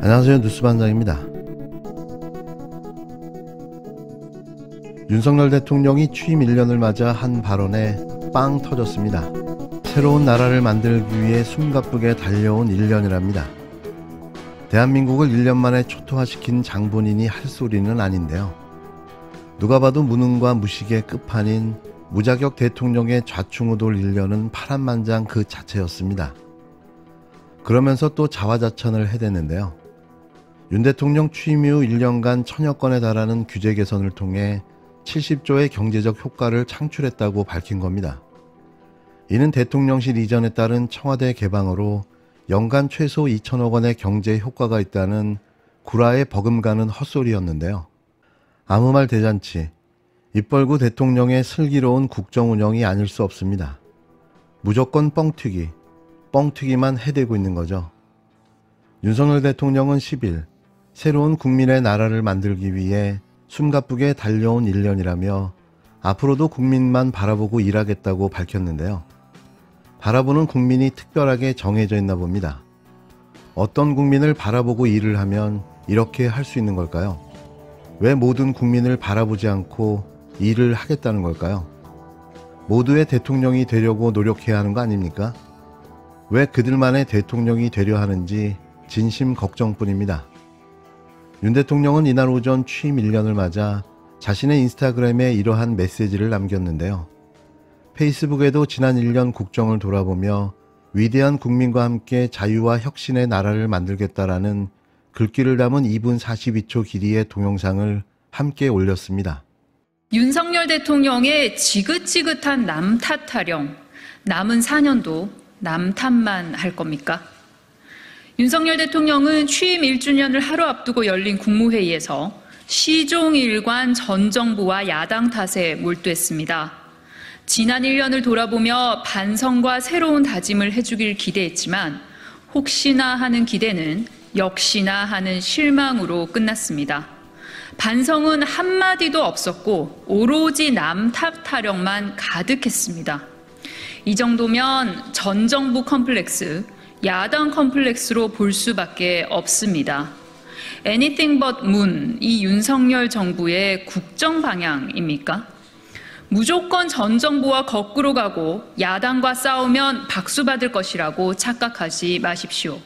안녕하세요, 뉴스반장입니다. 윤석열 대통령이 취임 1년을 맞아 한 발언에 빵 터졌습니다. 새로운 나라를 만들기 위해 숨가쁘게 달려온 1년이랍니다. 대한민국을 1년 만에 초토화시킨 장본인이 할 소리는 아닌데요. 누가 봐도 무능과 무식의 끝판인 무자격 대통령의 좌충우돌 1년은 파란만장 그 자체였습니다. 그러면서 또 자화자찬을 해댔는데요. 윤 대통령 취임 이후 1년간 1000여 건에 달하는 규제 개선을 통해 70조의 경제적 효과를 창출했다고 밝힌 겁니다. 이는 대통령실 이전에 따른 청와대 개방으로 연간 최소 2천억 원의 경제 효과가 있다는 구라에 버금가는 헛소리였는데요. 아무 말 대잔치, 입벌구 대통령의 슬기로운 국정 운영이 아닐 수 없습니다. 무조건 뻥튀기, 뻥튀기만 해대고 있는 거죠. 윤석열 대통령은 10일 새로운 국민의 나라를 만들기 위해 숨가쁘게 달려온 1년이라며 앞으로도 국민만 바라보고 일하겠다고 밝혔는데요. 바라보는 국민이 특별하게 정해져 있나 봅니다. 어떤 국민을 바라보고 일을 하면 이렇게 할 수 있는 걸까요? 왜 모든 국민을 바라보지 않고 일을 하겠다는 걸까요? 모두의 대통령이 되려고 노력해야 하는 거 아닙니까? 왜 그들만의 대통령이 되려 하는지 진심 걱정뿐입니다. 윤 대통령은 이날 오전 취임 1년을 맞아 자신의 인스타그램에 이러한 메시지를 남겼는데요. 페이스북에도 지난 1년 국정을 돌아보며 위대한 국민과 함께 자유와 혁신의 나라를 만들겠다라는 글귀를 담은 2분 42초 길이의 동영상을 함께 올렸습니다. 윤석열 대통령의 지긋지긋한 남 탓타령, 남은 4년도 남 탓만 할 겁니까? 윤석열 대통령은 취임 1주년을 하루 앞두고 열린 국무회의에서 시종일관 전 정부와 야당 탓에 몰두했습니다. 지난 1년을 돌아보며 반성과 새로운 다짐을 해주길 기대했지만 혹시나 하는 기대는 역시나 하는 실망으로 끝났습니다. 반성은 한마디도 없었고 오로지 남 탓 타령만 가득했습니다. 이 정도면 전 정부 컴플렉스, 야당 컴플렉스로 볼 수밖에 없습니다. Anything but moon, 이 윤석열 정부의 국정 방향입니까? 무조건 전 정부와 거꾸로 가고 야당과 싸우면 박수 받을 것이라고 착각하지 마십시오.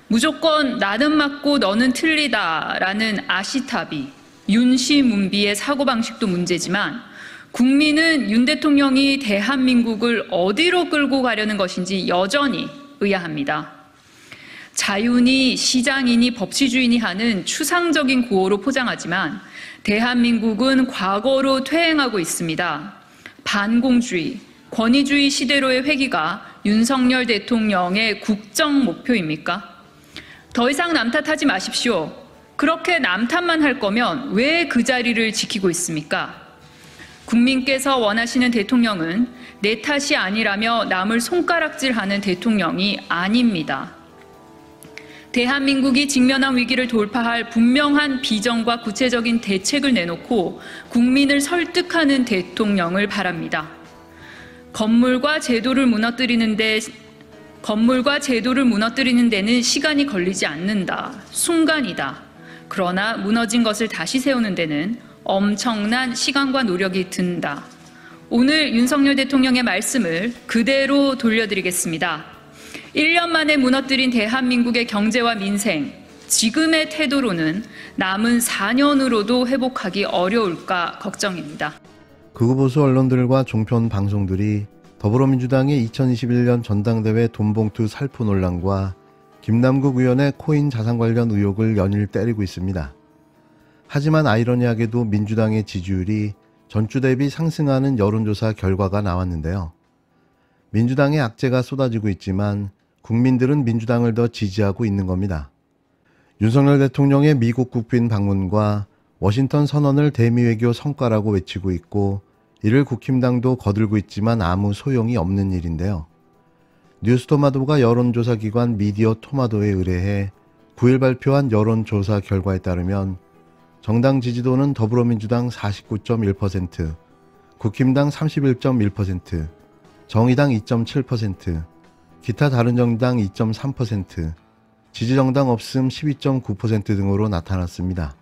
무조건 나는 맞고 너는 틀리다라는 아시타비, 윤시문비의 사고방식도 문제지만 국민은 윤 대통령이 대한민국을 어디로 끌고 가려는 것인지 여전히 의아합니다. 자유니 시장이니 법치주의니 하는 추상적인 구호로 포장하지만 대한민국은 과거로 퇴행하고 있습니다. 반공주의, 권위주의 시대로의 회귀가 윤석열 대통령의 국정 목표입니까? 더 이상 남 탓하지 마십시오. 그렇게 남 탓만 할 거면 왜 그 자리를 지키고 있습니까? 국민께서 원하시는 대통령은 내 탓이 아니라며 남을 손가락질하는 대통령이 아닙니다. 대한민국이 직면한 위기를 돌파할 분명한 비전과 구체적인 대책을 내놓고 국민을 설득하는 대통령을 바랍니다. 건물과 제도를 무너뜨리는 데는 시간이 걸리지 않는다. 순간이다. 그러나 무너진 것을 다시 세우는 데는 엄청난 시간과 노력이 든다. 오늘 윤석열 대통령의 말씀을 그대로 돌려드리겠습니다. 1년 만에 무너뜨린 대한민국의 경제와 민생, 지금의 태도로는 남은 4년으로도 회복하기 어려울까 걱정입니다. 극우보수 언론들과 종편 방송들이 더불어민주당의 2021년 전당대회 돈봉투 살포 논란과 김남국 의원의 코인 자산 관련 의혹을 연일 때리고 있습니다. 하지만 아이러니하게도 민주당의 지지율이 전주 대비 상승하는 여론조사 결과가 나왔는데요. 민주당의 악재가 쏟아지고 있지만 국민들은 민주당을 더 지지하고 있는 겁니다. 윤석열 대통령의 미국 국빈 방문과 워싱턴 선언을 대미외교 성과라고 외치고 있고 이를 국힘당도 거들고 있지만 아무 소용이 없는 일인데요. 뉴스토마토가 여론조사 기관 미디어 토마토에 의뢰해 9일 발표한 여론조사 결과에 따르면 정당 지지도는 더불어민주당 49.1%, 국힘당 31.1%, 정의당 2.7%, 기타 다른 정당 2.3%, 지지정당 없음 12.9% 등으로 나타났습니다.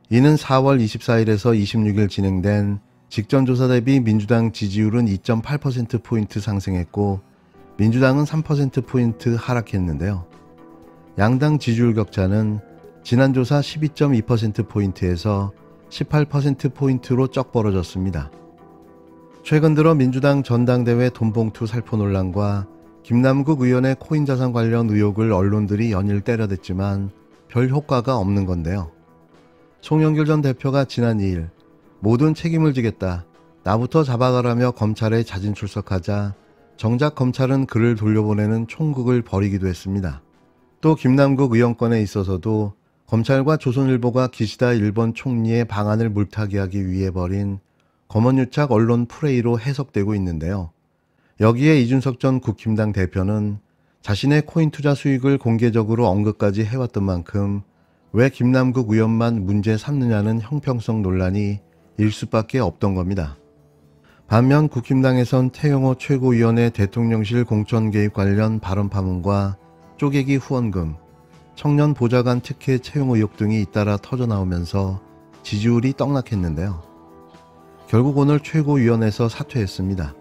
이는 4월 24일에서 26일 진행된 직전조사 대비 민주당 지지율은 2.8%포인트 상승했고 민주당은 3%포인트 하락했는데요. 양당 지지율 격차는 지난 조사 12.2%포인트에서 18%포인트로 쩍 벌어졌습니다. 최근 들어 민주당 전당대회 돈봉투 살포 논란과 김남국 의원의 코인자산 관련 의혹을 언론들이 연일 때려댔지만 별 효과가 없는 건데요. 송영길 전 대표가 지난 2일 모든 책임을 지겠다, 나부터 잡아가라며 검찰에 자진 출석하자 정작 검찰은 그를 돌려보내는 총극을 벌이기도 했습니다. 또 김남국 의원 건에 있어서도 검찰과 조선일보가 기시다 일본 총리의 방안을 물타기하기 위해 벌인 검언유착 언론 프레이로 해석되고 있는데요. 여기에 이준석 전 국힘당 대표는 자신의 코인 투자 수익을 공개적으로 언급까지 해왔던 만큼 왜 김남국 의원만 문제 삼느냐는 형평성 논란이 일 수밖에 없던 겁니다. 반면 국힘당에선 태영호 최고위원의 대통령실 공천 개입 관련 발언 파문과 쪼개기 후원금, 청년 보좌관 특혜 채용 의혹 등이 잇따라 터져나오면서 지지율이 떡락했는데요. 결국 오늘 최고위원회에서 사퇴했습니다.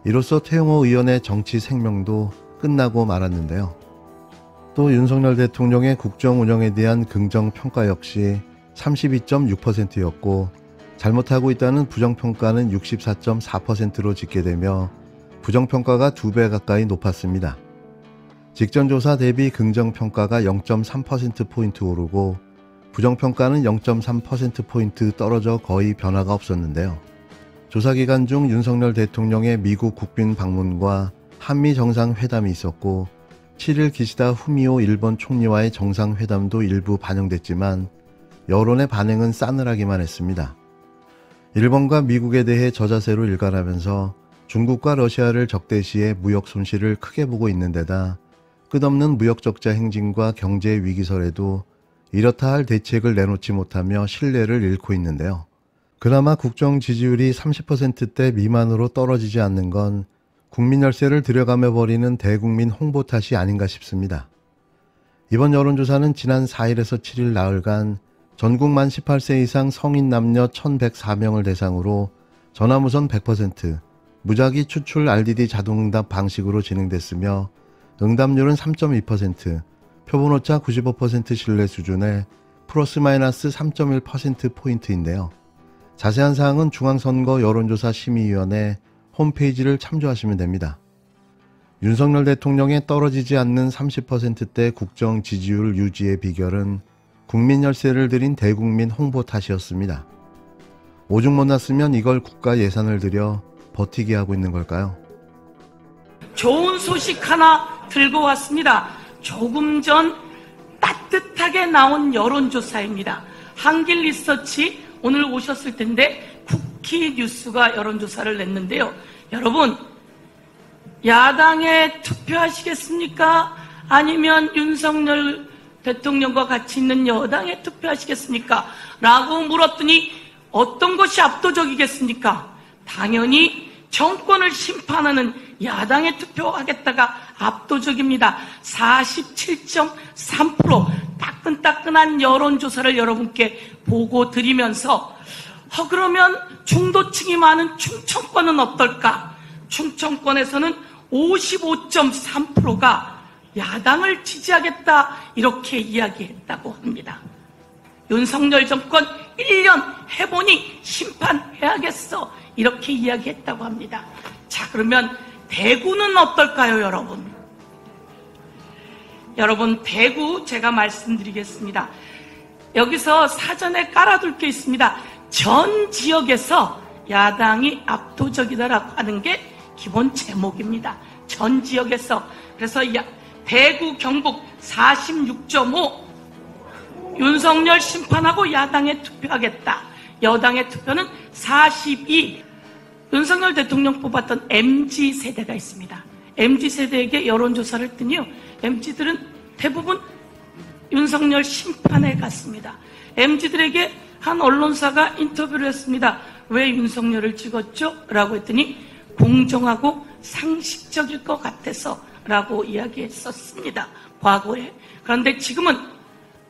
이로써 태영호 의원의 정치 생명도 끝나고 말았는데요. 또 윤석열 대통령의 국정 운영에 대한 긍정평가 역시 32.6%였고 잘못하고 있다는 부정평가는 64.4%로 집계되며 부정평가가 2배 가까이 높았습니다. 직전조사 대비 긍정평가가 0.3%포인트 오르고 부정평가는 0.3%포인트 떨어져 거의 변화가 없었는데요. 조사기간 중 윤석열 대통령의 미국 국빈 방문과 한미 정상회담이 있었고 7일 기시다 후미오 일본 총리와의 정상회담도 일부 반영됐지만 여론의 반응은 싸늘하기만 했습니다. 일본과 미국에 대해 저자세로 일관하면서 중국과 러시아를 적대시해 무역 손실을 크게 보고 있는 데다 끝없는 무역 적자 행진과 경제 위기설에도 이렇다 할 대책을 내놓지 못하며 신뢰를 잃고 있는데요. 그나마 국정 지지율이 30%대 미만으로 떨어지지 않는 건 국민 열세를 들여가며 벌이는 대국민 홍보 탓이 아닌가 싶습니다. 이번 여론조사는 지난 4일에서 7일 나흘간 전국 만 18세 이상 성인 남녀 1,104명을 대상으로 전화무선 100%, 무작위 추출 RDD 자동응답 방식으로 진행됐으며 응답률은 3.2%, 표본오차 95% 신뢰 수준의 플러스 마이너스 3.1%포인트인데요. 자세한 사항은 중앙선거 여론조사 심의위원회 홈페이지를 참조하시면 됩니다. 윤석열 대통령의 떨어지지 않는 30%대 국정 지지율 유지의 비결은 국민 열세를 들인 대국민 홍보 탓이었습니다. 오죽 못났으면 이걸 국가 예산을 들여 버티게 하고 있는 걸까요? 좋은 소식 하나 들고 왔습니다. 조금 전 따뜻하게 나온 여론조사입니다. 한길리서치 오늘 오셨을 텐데 쿠키뉴스가 여론조사를 냈는데요. 여러분, 야당에 투표하시겠습니까? 아니면 윤석열 대통령과 같이 있는 여당에 투표하시겠습니까? 라고 물었더니 어떤 것이 압도적이겠습니까? 당연히 정권을 심판하는 야당에 투표하겠다가 압도적입니다. 47.3% 따끈따끈한 여론조사를 여러분께 보고 드리면서 그러면 중도층이 많은 충청권은 어떨까? 충청권에서는 55.3%가 야당을 지지하겠다 이렇게 이야기했다고 합니다. 윤석열 정권 1년 해보니 심판해야겠어 이렇게 이야기했다고 합니다. 자, 그러면 대구는 어떨까요, 여러분? 여러분, 대구 제가 말씀드리겠습니다. 여기서 사전에 깔아둘 게 있습니다. 전 지역에서 야당이 압도적이다라고 하는 게 기본 제목입니다. 전 지역에서. 그래서 대구, 경북 46.5 윤석열 심판하고 야당에 투표하겠다. 여당의 투표는 42. 윤석열 대통령 뽑았던 MZ세대가 있습니다. MZ세대에게 여론조사를 했더니요, MZ들은 대부분 윤석열 심판에 갔습니다. MZ들에게 한 언론사가 인터뷰를 했습니다. 왜 윤석열을 찍었죠? 라고 했더니 공정하고 상식적일 것 같아서 라고 이야기했었습니다. 과거에. 그런데 지금은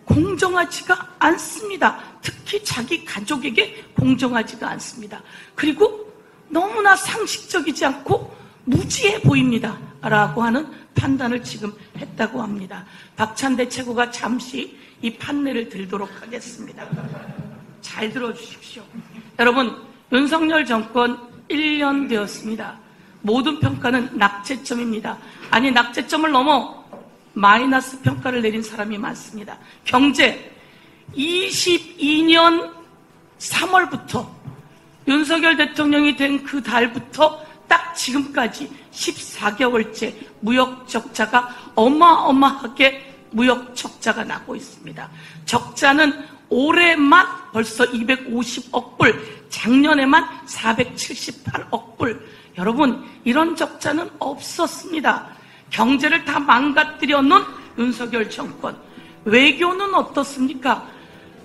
공정하지가 않습니다. 특히 자기 가족에게 공정하지가 않습니다. 그리고 너무나 상식적이지 않고 무지해 보입니다. 라고 하는 판단을 지금 했다고 합니다. 박찬대 최고가 잠시 이 판례를 들도록 하겠습니다. 잘 들어주십시오. 여러분, 윤석열 정권 1년 되었습니다. 모든 평가는 낙제점입니다. 아니, 낙제점을 넘어 마이너스 평가를 내린 사람이 많습니다. 경제, 22년 3월부터 윤석열 대통령이 된 그 달부터 딱 지금까지 14개월째 무역 적자가 어마어마하게 무역 적자가 나고 있습니다. 적자는 올해만 벌써 250억 불, 작년에만 478억 불. 여러분, 이런 적자는 없었습니다. 경제를 다 망가뜨려 놓은 윤석열 정권. 외교는 어떻습니까?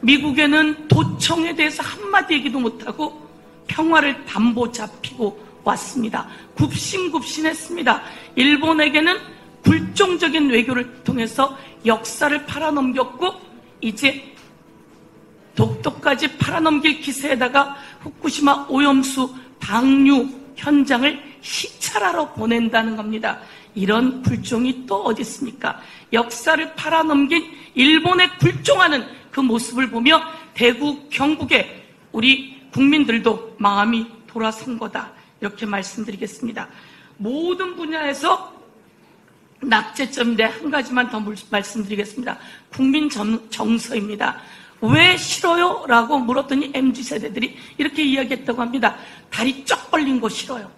미국에는 도청에 대해서 한마디 얘기도 못하고 평화를 담보 잡히고 왔습니다. 굽신굽신했습니다. 일본에게는 굴종적인 외교를 통해서 역사를 팔아넘겼고 이제 독도까지 팔아넘길 기세에다가 후쿠시마 오염수 방류 현장을 시찰하러 보낸다는 겁니다. 이런 굴종이 또 어디 있습니까? 역사를 팔아넘긴 일본에 굴종하는 그 모습을 보며 대구, 경북에 우리 국민들도 마음이 돌아선 거다. 이렇게 말씀드리겠습니다. 모든 분야에서 낙제점인데 한 가지만 더 말씀드리겠습니다. 국민 정서입니다. 왜 싫어요? 라고 물었더니 MZ세대들이 이렇게 이야기했다고 합니다. 다리 쩍 벌린 거 싫어요.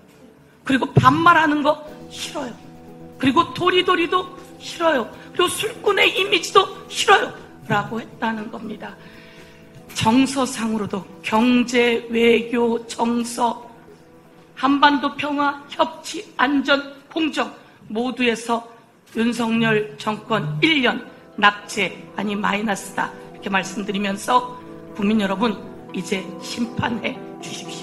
그리고 반말하는 거 싫어요. 그리고 도리도리도 싫어요. 그리고 술꾼의 이미지도 싫어요. 라고 했다는 겁니다. 정서상으로도 경제, 외교, 정서, 한반도 평화, 협치, 안전, 공정 모두에서 윤석열 정권 1년 낙제 아니 마이너스다. 이렇게 말씀드리면서 국민 여러분 이제 심판해 주십시오.